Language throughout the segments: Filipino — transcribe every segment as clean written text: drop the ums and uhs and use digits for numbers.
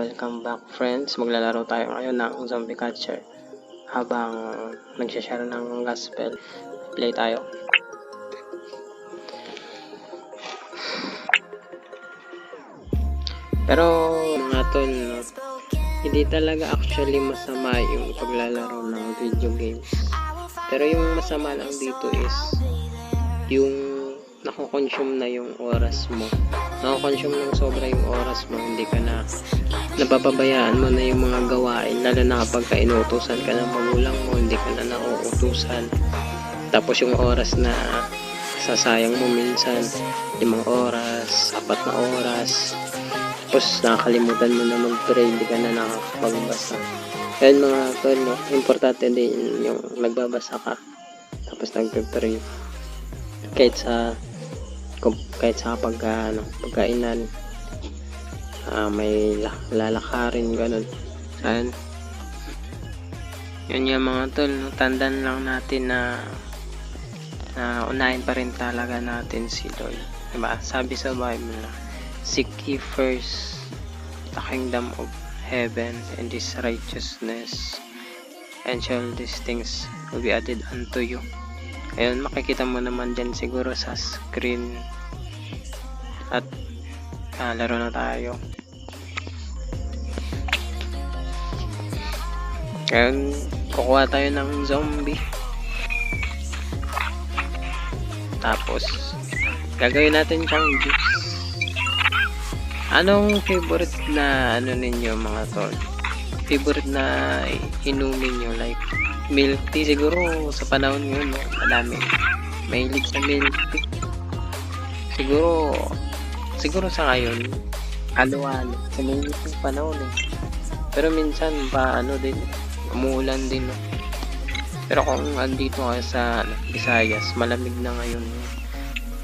welcome back friends. Maglalaro tayo ngayon ng Zombie Catcher habang nagsashare ng gospel. Play tayo. Pero mga tol, no, hindi talaga actually masama yung paglalaro ng video games. Pero yung masama lang dito is yung nako-consume na yung oras mo. Nako-consume ng sobra yung oras mo, hindi ka na napapabayaan mo na yung mga gawain, lalo na kapag inuutusan ka ng magulang mo, hindi ka na nauutusan. Tapos yung oras na sasayang mo minsan, 5 oras, 4 na oras, tapos nakakalimutan mo na mag-pray, hindi ka na nakakapagbasa. Kaya mga tol, no, importante din yung nagbabasa ka tapos nagpe-pray kahit sa pagkainan, may lalakarin ganun. Saan? Yun yung mga tol, no? Tandaan lang natin na unahin pa rin talaga natin si Lord, diba? Sabi sa Bible na seek ye first the kingdom of heaven and His righteousness, and shall these things will be added unto you. Ayun, makikita mo naman dyan siguro sa screen. At laro na tayo. Ayun, kukuha tayo ng zombie. Tapos gagawin natin siyang juice. Anong favorite na ninyo mga tol? Favorite na inumin nyo, like milk tea? Siguro sa panahon ngayon, no, madami mahilig sa milk tea. Siguro sa ngayon halo-halo sa mainit yung panahon pero minsan din umuulan din, no? Pero kung andito ka sa Visayas, malamig na ngayon.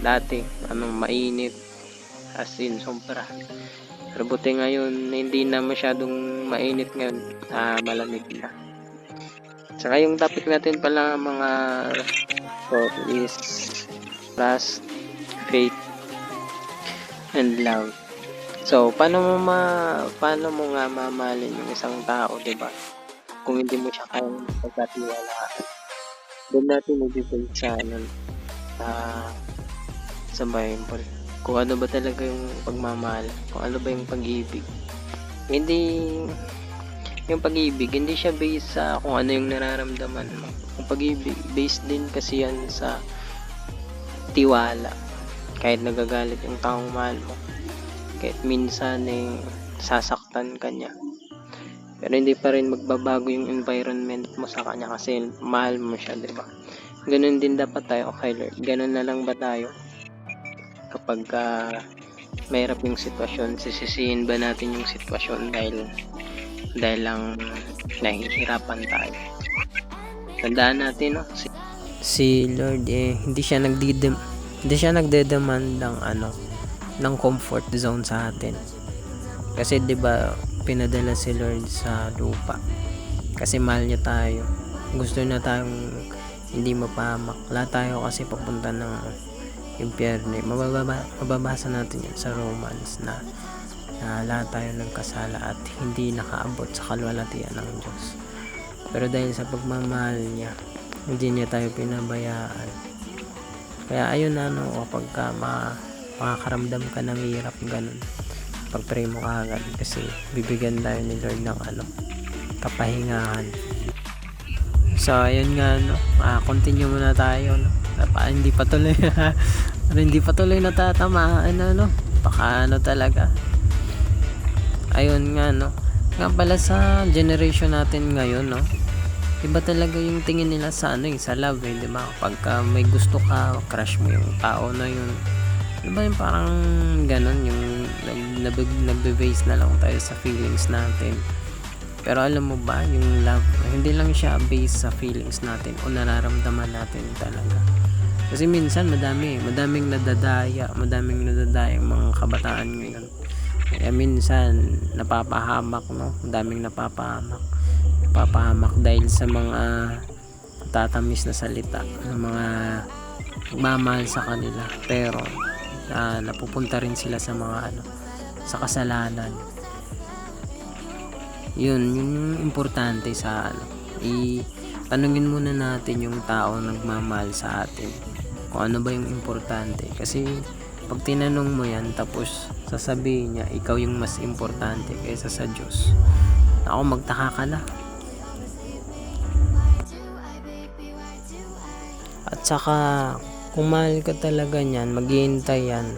Dati mainit as in sobra, pero buti ngayon hindi na masyadong mainit ngayon, malamig na. Saka yung topic natin pala mga is trust, faith, and love. So paano mo nga mamahalin yung isang tao, diba? Kung hindi mo siya kayang pagkatiwalaan. Doon natin mag-depend sa Bible. Kung ano ba talaga yung pagmamahal, kung ano ba yung pag-ibig. Yung pag-ibig, hindi siya based sa kung ano yung nararamdaman mo. Yung pag-ibig, based din kasi yan sa tiwala. Kahit nagagalit yung taong mahal mo, kahit minsan sasaktan ka niya, pero hindi pa rin magbabago yung environment mo sa kanya kasi mahal mo siya, diba? Ganun din dapat tayo kay Lord. Ganun na lang ba tayo? Kapag mahirap yung sitwasyon, sisisihin ba natin yung sitwasyon dahil lang nahihirapan tayo? Tandaan natin, no? Si Lord hindi siya nagde-demand ng comfort zone sa atin. Kasi 'di ba pinadala si Lord sa lupa kasi mahal niya tayo. Gusto na tayong hindi mapahamak. Lahat tayo kasi papunta ng impyerno. Mababasa natin yan sa Romans na lahat tayo nagkasala at hindi nakaabot sa kalwalhatian ng Diyos. Pero dahil sa pagmamahal niya, hindi niya tayo pinabayaan. Kaya ayun kapag makakaramdam ka ng hirap ganun, pag-pray mo kaagad kasi bibigyan tayo ni Lord ng kapahingahan. So ayun nga, continue muna tayo, no? Hindi pa tuloy natatamaan, baka talaga. Ayun nga, nga pala sa generation natin ngayon, iba talaga yung tingin nila sa sa love, diba? Pagka may gusto ka, crush mo yung tao na yun, diba, yung parang ganon, yung nagbe-base na lang tayo sa feelings natin. Pero alam mo ba, yung love, hindi lang siya based sa feelings natin o nararamdaman natin talaga. Kasi minsan madaming nadadaya yung mga kabataan ngayon. Kaya minsan napapahamak, madaming napapahamak dahil sa mga tatamis na salita ng mga magmamahal sa kanila, pero napupunta rin sila sa mga sa kasalanan. Yun yung importante sa ano. Tanungin muna natin yung tao nagmamahal sa atin. Kung ano ba yung importante. Kasi pag tinanong mo yan, tapos sasabihin niya, ikaw yung mas importante kaysa sa Diyos. Ako, magtaka ka na. At saka, kung mahal ka talaga niyan, maghihintay yan.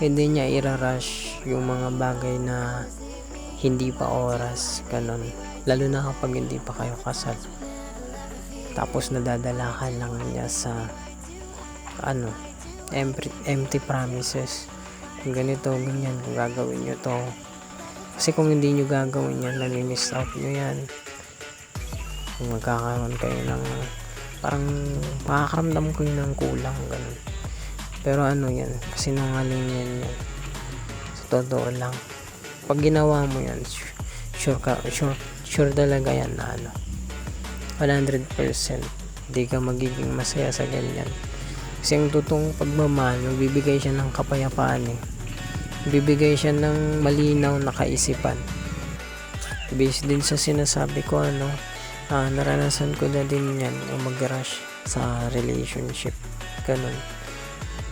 Hindi niya irarush yung mga bagay na hindi pa oras, ganun. Lalo na kapag hindi pa kayo kasal. Tapos nadadala ka lang niya sa empty promises. Kung ganito, ganyan, kung gagawin nyo to. Kasi kung hindi nyo gagawin yan, nami-miss out nyo yan. Kung magkakaroon kayo ng parang makakaramdam ko yun ng kulang, ganun. Pero yan, kasi nangaling yan. Sa totoo lang, pag ginawa mo yan, sure talaga yan na 100% hindi ka magiging masaya sa ganyan. Kasi ang totoong pagmamahal, magbibigay siya ng kapayapaan bibigay siya ng malinaw na kaisipan. Based din sa sinasabi ko, naranasan ko na din yan mag-rush sa relationship, ganun.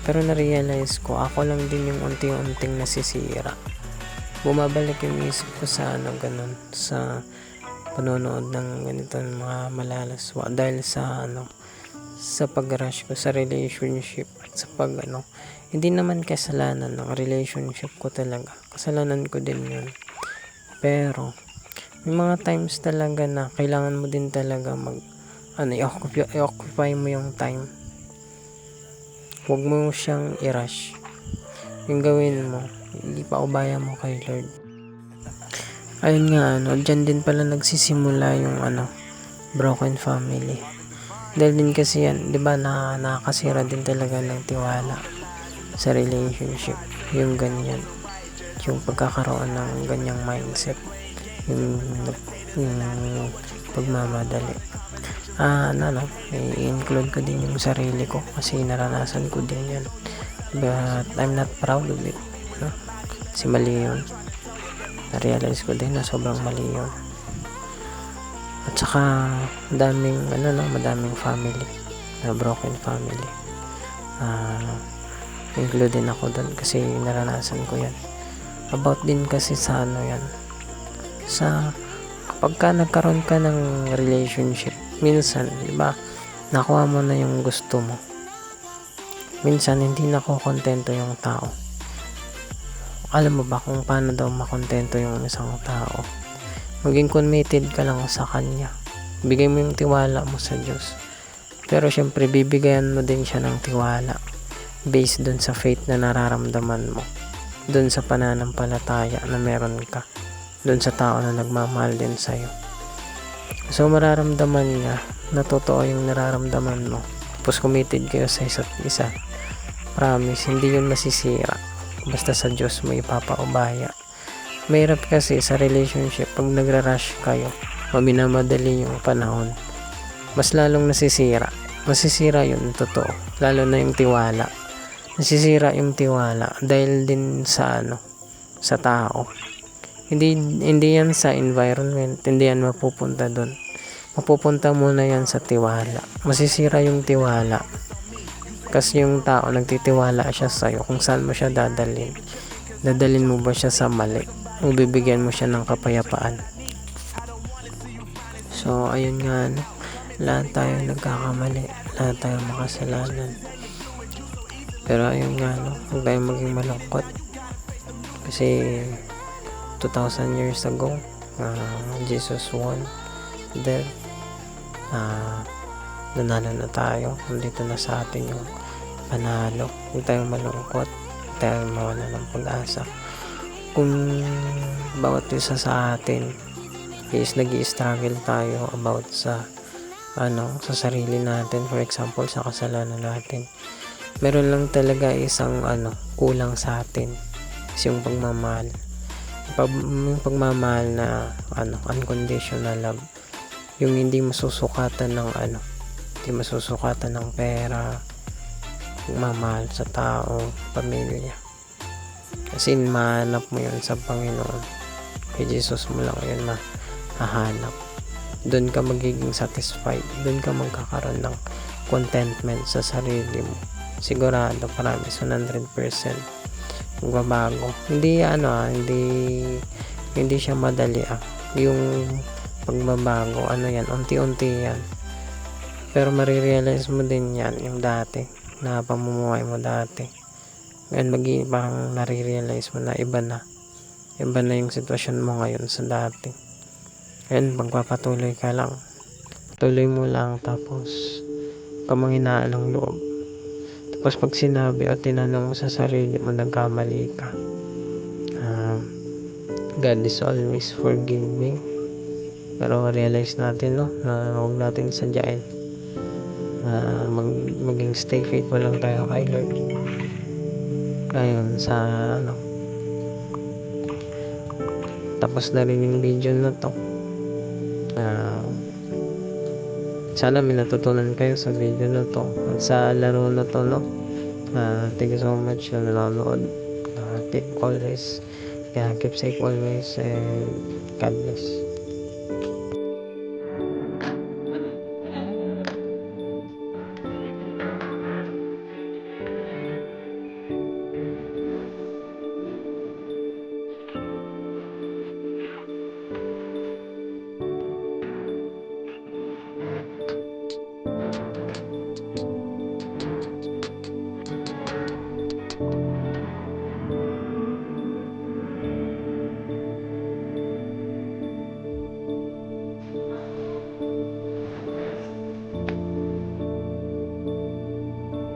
Pero na-realize ko, ako lang din yung unti-unting nasisira. Bumabalik yung isip ko sa ganun, sa panonood ng ganito mga malalaswa dahil sa sa pag-rush ko sa relationship at sa hindi naman kasalanan ng relationship ko talaga. Kasalanan ko din yun. Pero may mga times talaga na kailangan mo din talaga i-occupy mo yung time. Huwag mo siyang i-rush. Yung gawin mo, ipaubayan mo kay Lord. Ayun nga, dyan din pala nagsisimula yung broken family. Dahil din kasi yan, di ba, nakakasira din talaga ng tiwala sa relationship. Yung ganyan. Yung pagkakaroon ng ganyang mindset. Yung pagmamadali. I-include ko din yung sarili ko kasi naranasan ko din yan. But I'm not proud of it. Kasi mali yun. Na-realize ko din na sobrang mali yun. At saka madaming family na broken family. Include din ako doon kasi naranasan ko yan. About din kasi sa yan. Sa kapag ka nagkaroon ka ng relationship, minsan, di ba, nakuha mo na yung gusto mo. Minsan, hindi nakokontento yung tao. Alam mo ba kung paano daw makontento yung isang tao? Maging committed ka lang sa kanya. Bigay mo yung tiwala mo sa Diyos. Pero syempre, bibigayan mo din siya ng tiwala based dun sa faith na nararamdaman mo. Dun sa pananampalataya na meron ka. Dun sa tao na nagmamahal din sa'yo. So, mararamdaman niya na totoo yung nararamdaman mo. Tapos committed kayo sa isa't isa. Promise, hindi yun masisira. Basta sa Diyos mo ipapaubaya. Mahirap kasi sa relationship pag nagra-rush kayo, minamadali yung panahon, mas lalong nasisira. Masisira yun, totoo. Lalo na yung tiwala. Nasisira yung tiwala dahil din sa sa tao. Hindi yan sa environment, hindi yan mapupunta doon. Mapupunta muna yan sa tiwala. Masisira yung tiwala. Kasi yung tao, nagtitiwala siya sa'yo kung saan mo siya dadalhin. Dadalhin mo ba siya sa mali? O bibigyan mo siya ng kapayapaan? So, ayun nga, lahat tayo nagkakamali. Lahat tayo makasalanan. Pero ayun nga, huwag tayong maging malungkot. Kasi 2,000 years ago, Jesus won death. Nanalo na tayo. Nandito na sa atin yung panalo. Huwag tayong malungkot. Huwag tayong mawala ng pag-asa. Kung bawat isa sa atin is nag-i-struggle tayo about sa sa sarili natin, for example sa kasalanan natin, meron lang talaga isang kulang sa atin, is yung pagmamahal. Yung pagmamahal na unconditional love, yung hindi masusukatan ng hindi masusukatan ng pera, pagmamahal sa tao, pamilya. Kasi mahanap mo yun sa Panginoon. Kay Jesus mo lang yun hahanap. Doon ka magiging satisfied, doon ka magkakaroon ng contentment sa sarili mo. Sigurado, promise, 100% magbabago. Hindi hindi siya madali yung pagbabago, yan, unti-unti yan. Pero marirealize mo din yan, yung dati na pamumuhay mo dati. Ngayon parang nare-realize mo na iba na yung sitwasyon mo ngayon sa dati. Ngayon magpapatuloy ka lang, tuloy mo lang, tapos kamanghinaan ng loob. Tapos pag sinabi o tinanong mo sa sarili mo nagkamali ka, God is always forgiving. Pero realize natin, no, na huwag natin sadyain. Maging stay faithful lang tayo kay Lord. Ayun, tapos na rin yung video na to. Sana may natutunan kayo sa video na to at sa laro na to, no. Thank you so much na nanonood. Keep safe always, and God bless.